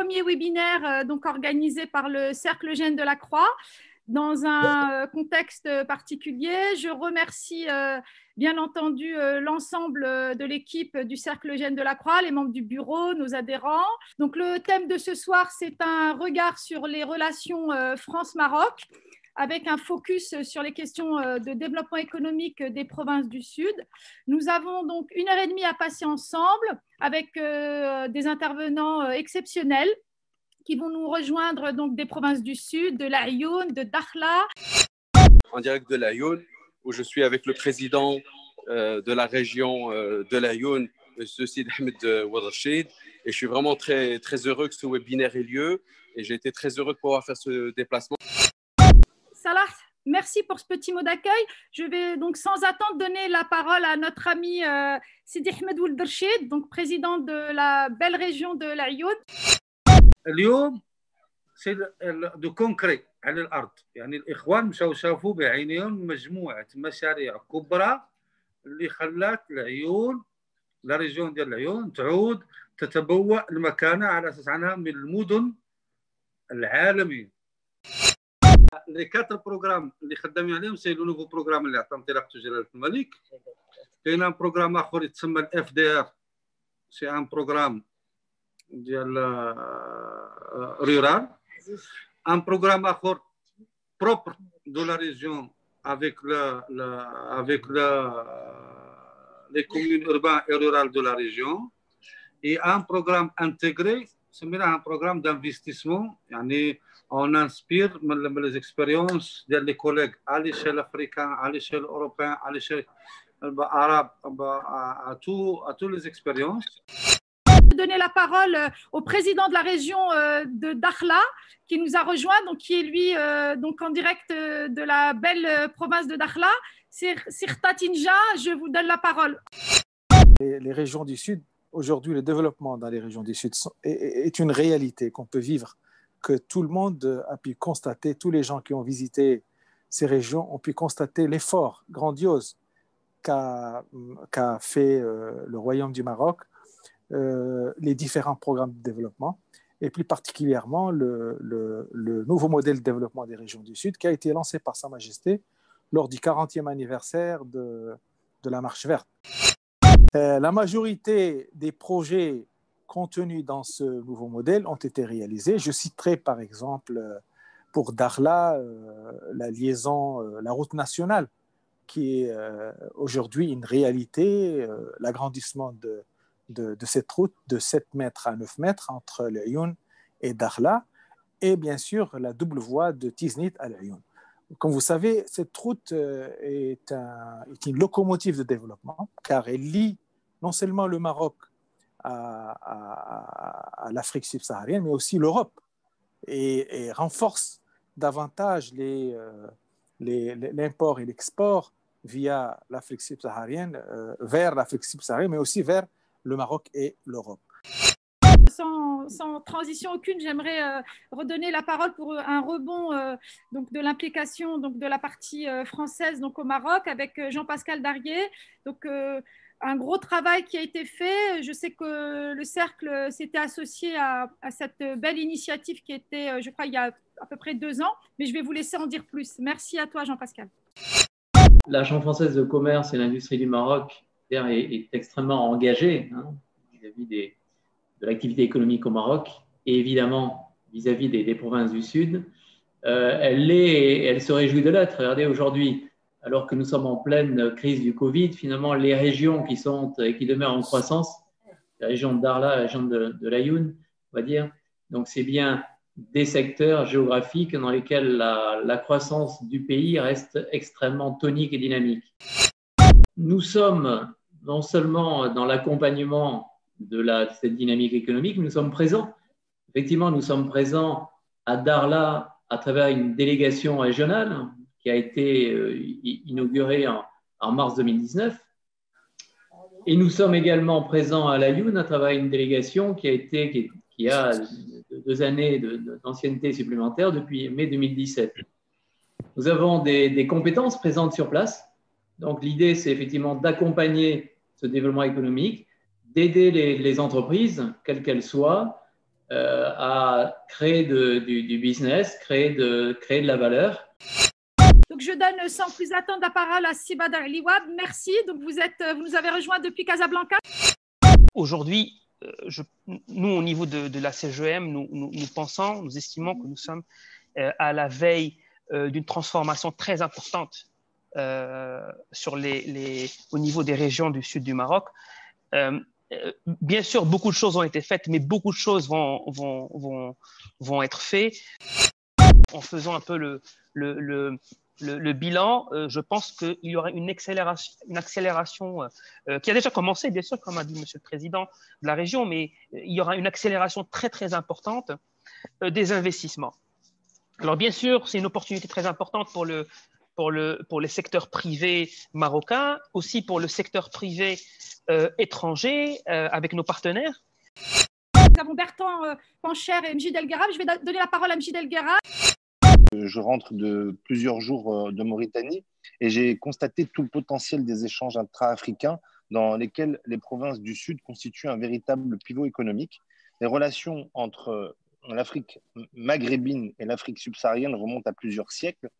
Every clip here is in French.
premier webinaire donc organisé par le Cercle Eugène Delacroix dans un contexte particulier. Je remercie bien entendu l'ensemble de l'équipe du Cercle Eugène Delacroix, les membres du bureau, nos adhérents. Donc le thème de ce soir, c'est un regard sur les relations France-Maroc, avec un focus sur les questions de développement économique des provinces du Sud. Nous avons donc 1h30 à passer ensemble avec des intervenants exceptionnels qui vont nous rejoindre donc des provinces du Sud, de l'Aïoun, de Dakhla. En direct de l'Aïoun, où je suis avec le président de la région de l'Aïoun, M. Sid Ahmed Ouadrachid. Et je suis vraiment très, très heureux que ce webinaire ait lieu. Et j'ai été très heureux de pouvoir faire ce déplacement. Salah, merci pour ce petit mot d'accueil. Je vais donc sans attendre donner la parole à notre ami Sidi Ahmed Ouadrachid, donc président de la belle région de l'Aïoun. اليوم سي دو كونكري على الارض، يعني الاخوان مشاو شافوا بعينيهم مجموعه مشاريع كبرى اللي خلات العيون لا ريجيون ديال العيون تعود تتبوأ المكانه على اساس انها من المدن العالميه. لي كاتر بروغرام اللي خدامين عليهم سي لو نوفو بروغرام اللي عطى انطلاقته جلاله الملك. كاين ان بروغرام اخر يتسمى الاف دي ار، سي ان بروغرام ديال rural, un programme propre de la région avec les communes urbaines et rurales de la région, et un programme intégré, c'est un programme d'investissement. On inspire les expériences des collègues à l'échelle africaine, à l'échelle européenne, à l'échelle arabe, à toutes les expériences. Donner la parole au président de la région de Dakhla qui nous a rejoint, donc qui est lui donc en direct de la belle province de Dakhla. C'est Sirta Tinja, je vous donne la parole. Les régions du Sud, aujourd'hui le développement dans les régions du Sud est une réalité qu'on peut vivre, que tout le monde a pu constater, tous les gens qui ont visité ces régions ont pu constater l'effort grandiose qu'a fait le Royaume du Maroc, les différents programmes de développement et plus particulièrement le nouveau modèle de développement des régions du Sud qui a été lancé par Sa Majesté lors du 40e anniversaire de la Marche verte. La majorité des projets contenus dans ce nouveau modèle ont été réalisés. Je citerai par exemple pour Dakhla la liaison, la route nationale qui est aujourd'hui une réalité, l'agrandissement de cette route de 7 mètres à 9 mètres entre l'Aïoun et Dakhla, et bien sûr la double voie de Tiznit à l'Aïoun. Comme vous savez, cette route est une locomotive de développement car elle lie non seulement le Maroc à l'Afrique subsaharienne, mais aussi l'Europe et renforce davantage l'import et l'export via l'Afrique subsaharienne, vers l'Afrique subsaharienne, mais aussi vers le Maroc et l'Europe. Sans transition aucune, j'aimerais redonner la parole pour un rebond donc de l'implication donc de la partie française donc au Maroc avec Jean-Pascal Darié. Donc un gros travail qui a été fait. Je sais que le cercle s'était associé à cette belle initiative qui était, je crois, il y a à peu près 2 ans. Mais je vais vous laisser en dire plus. Merci à toi, Jean-Pascal. La Chambre française de commerce et l'industrie du Maroc est extrêmement engagée vis-à-vis de l'activité économique au Maroc et évidemment vis-à-vis des provinces du Sud. Elle se réjouit de l'être. Regardez, aujourd'hui, alors que nous sommes en pleine crise du Covid, finalement, les régions qui demeurent en croissance, la région de Dakhla, la région de l'Aïoun, on va dire, donc c'est bien des secteurs géographiques dans lesquels la croissance du pays reste extrêmement tonique et dynamique. Nous sommes non seulement dans l'accompagnement de cette dynamique économique, nous sommes présents. Effectivement, nous sommes présents à Dakhla à travers une délégation régionale qui a été inaugurée en mars 2019. Et nous sommes également présents à l'Aïoun à travers une délégation qui a 2 années d'ancienneté supplémentaire depuis mai 2017. Nous avons des compétences présentes sur place. Donc l'idée, c'est effectivement d'accompagner ce développement économique, d'aider les entreprises, quelles qu'elles soient, à créer du business, créer de la valeur. Donc, je donne sans plus attendre la parole à Sibad Aliwab. Merci. Donc, vous nous avez rejoint depuis Casablanca. Aujourd'hui, nous, au niveau de la CGEM, nous pensons, nous estimons que nous sommes à la veille d'une transformation très importante au niveau des régions du sud du Maroc. Bien sûr, beaucoup de choses ont été faites, mais beaucoup de choses vont être faites. En faisant un peu le bilan, je pense qu'il y aura une accélération qui a déjà commencé, bien sûr, comme a dit Monsieur le Président de la région, mais il y aura une accélération très, très importante des investissements. Alors, bien sûr, c'est une opportunité très importante pour les secteurs privés marocains, aussi pour le secteur privé étranger, avec nos partenaires. Nous avons Bertrand Pancher et Mjid El Guerrab. Je vais donner la parole à Mjid El Guerrab. Je rentre de plusieurs jours de Mauritanie et j'ai constaté tout le potentiel des échanges intra-africains dans lesquels les provinces du Sud constituent un véritable pivot économique. Les relations entre l'Afrique maghrébine et l'Afrique subsaharienne remontent à plusieurs siècles.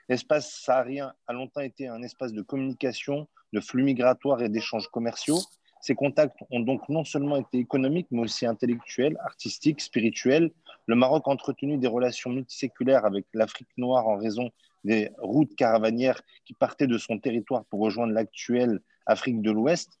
L'espace saharien a longtemps été un espace de communication, de flux migratoires et d'échanges commerciaux. Ces contacts ont donc non seulement été économiques, mais aussi intellectuels, artistiques, spirituels. Le Maroc a entretenu des relations multiséculaires avec l'Afrique noire en raison des routes caravanières qui partaient de son territoire pour rejoindre l'actuelle Afrique de l'Ouest.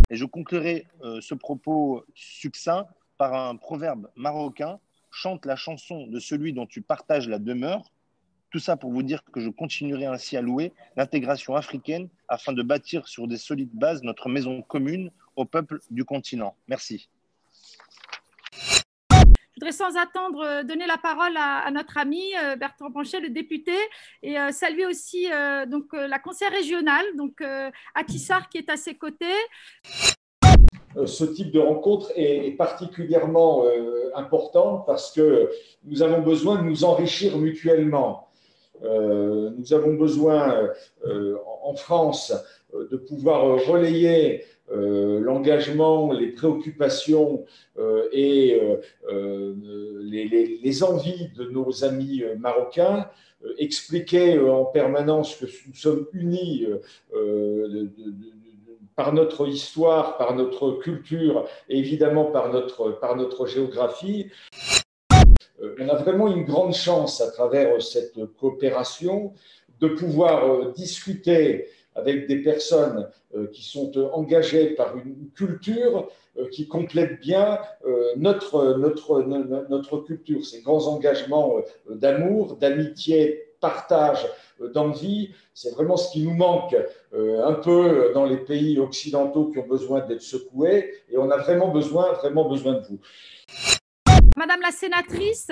Et je conclurai ce propos succinct par un proverbe marocain: chante la chanson de celui dont tu partages la demeure. Tout ça pour vous dire que je continuerai ainsi à louer l'intégration africaine afin de bâtir sur des solides bases notre maison commune au peuple du continent. Merci. Je voudrais sans attendre donner la parole à notre ami Bertrand Pancher, le député, et saluer aussi la conseillère régionale, Atissar, qui est à ses côtés. Ce type de rencontre est particulièrement important parce que nous avons besoin de nous enrichir mutuellement. Nous avons besoin en France de pouvoir relayer l'engagement, les préoccupations et les envies de nos amis marocains, expliquer en permanence que nous sommes unis par notre histoire, par notre culture et évidemment par notre géographie. On a vraiment une grande chance à travers cette coopération de pouvoir discuter avec des personnes qui sont engagées par une culture qui complète bien notre culture, ces grands engagements d'amour, d'amitié, partage, d'envie. C'est vraiment ce qui nous manque un peu dans les pays occidentaux qui ont besoin d'être secoués, et on a vraiment besoin de vous. Madame la sénatrice,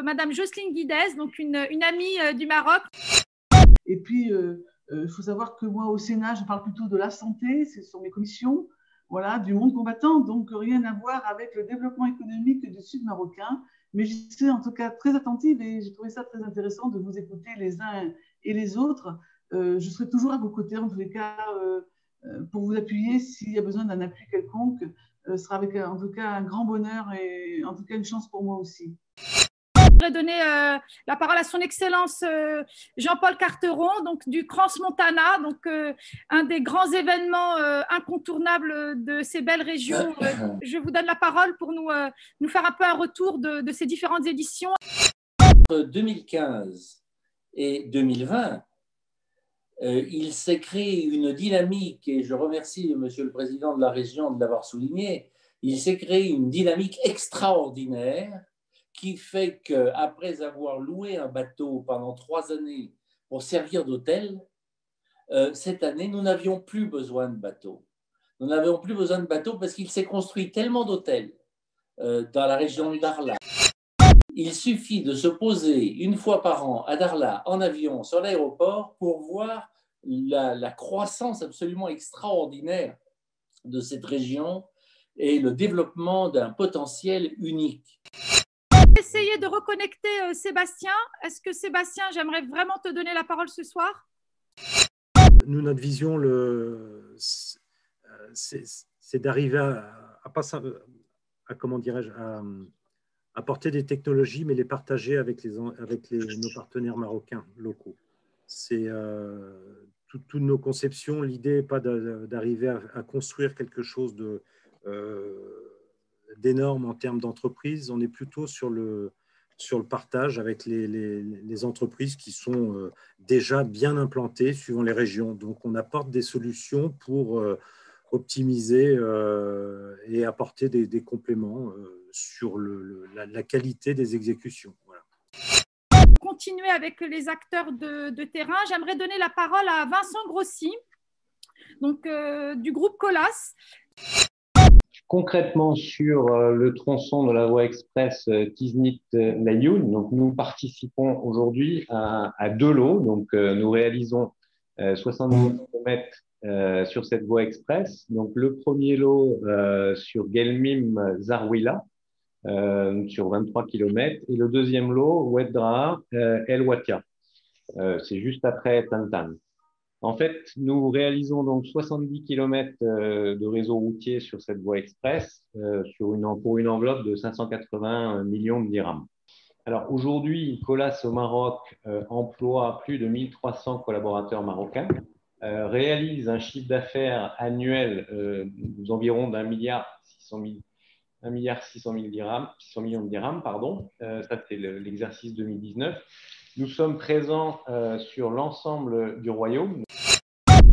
Madame Jocelyne Guidez, une amie du Maroc. Et puis, il faut savoir que moi, au Sénat, je parle plutôt de la santé, ce sont mes commissions, voilà, du monde combattant, donc rien à voir avec le développement économique du Sud marocain. Mais je suis en tout cas très attentive et j'ai trouvé ça très intéressant de vous écouter les uns et les autres. Je serai toujours à vos côtés, en tous les cas, pour vous appuyer s'il y a besoin d'un appui quelconque. Ce sera avec en tout cas un grand bonheur et en tout cas une chance pour moi aussi. Je voudrais donner la parole à son Excellence Jean-Paul Carteron, du Crans-Montana, un des grands événements incontournables de ces belles régions. Je vous donne la parole pour nous faire un peu un retour de ces différentes éditions. Entre 2015 et 2020, il s'est créé une dynamique, et je remercie Monsieur le Président de la région de l'avoir souligné, il s'est créé une dynamique extraordinaire qui fait qu'après avoir loué un bateau pendant 3 années pour servir d'hôtel, cette année, nous n'avions plus besoin de bateau. Nous n'avions plus besoin de bateau parce qu'il s'est construit tellement d'hôtels dans la région de Dakhla. Il suffit de se poser une fois par an à Dakhla en avion sur l'aéroport pour voir la croissance absolument extraordinaire de cette région et le développement d'un potentiel unique. Essayer de reconnecter Sébastien. Est-ce que Sébastien, j'aimerais vraiment te donner la parole ce soir? Nous, notre vision, c'est d'arriver comment dirais-je, à apporter des technologies, mais les partager avec nos partenaires marocains locaux. C'est toutes nos conceptions. L'idée n'est pas d'arriver à construire quelque chose d'énorme en termes d'entreprise. On est plutôt sur le partage avec les entreprises qui sont déjà bien implantées suivant les régions. Donc, on apporte des solutions pour optimiser et apporter des compléments sur la qualité des exécutions. Voilà. Continuer avec les acteurs de terrain. J'aimerais donner la parole à Vincent Grossi, donc, du groupe Colas. Concrètement, sur le tronçon de la voie express Tiznit-Layoun, donc nous participons aujourd'hui à 2 lots. Donc, nous réalisons 70 km sur cette voie express. Donc, le premier lot sur Guelmim-Zarwila, sur 23 km, et le deuxième lot, Oueddra El Watia. C'est juste après Tantan. En fait, nous réalisons donc 70 km de réseau routier sur cette voie express pour une enveloppe de 580 millions de dirhams. Alors aujourd'hui, Colas au Maroc emploie plus de 1300 collaborateurs marocains, réalise un chiffre d'affaires annuel d'environ d'1,6 milliard de dirhams, pardon. Ça, c'est l'exercice 2019. Nous sommes présents sur l'ensemble du royaume.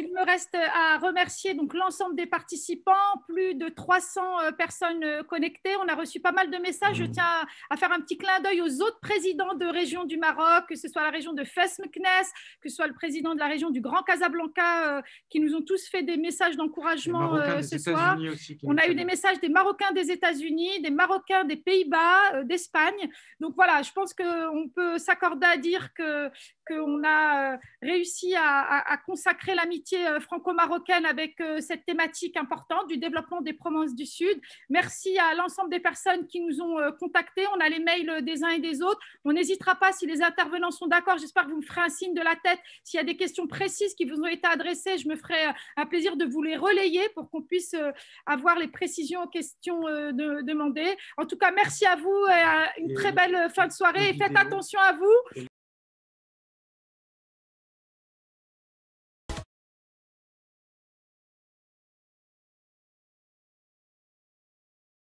Il me reste à remercier donc l'ensemble des participants, plus de 300 personnes connectées. On a reçu pas mal de messages. Je tiens à faire un petit clin d'œil aux autres présidents de régions du Maroc, que ce soit la région de Fès-Meknès, que ce soit le président de la région du Grand Casablanca, qui nous ont tous fait des messages d'encouragement ce soir. On a eu des messages des Marocains des États-Unis, des Marocains des Pays-Bas, d'Espagne. Donc voilà, je pense qu'on peut s'accorder à dire qu'on a réussi à consacrer l'amitié franco-marocaine avec cette thématique importante du développement des provinces du Sud. Merci à l'ensemble des personnes qui nous ont contactés. On a les mails des uns et des autres. On n'hésitera pas, si les intervenants sont d'accord, j'espère que vous me ferez un signe de la tête. S'il y a des questions précises qui vous ont été adressées, je me ferai un plaisir de vous les relayer pour qu'on puisse avoir les précisions aux questions demandées. En tout cas, merci à vous et une très belle fin de soirée. Et faites attention à vous.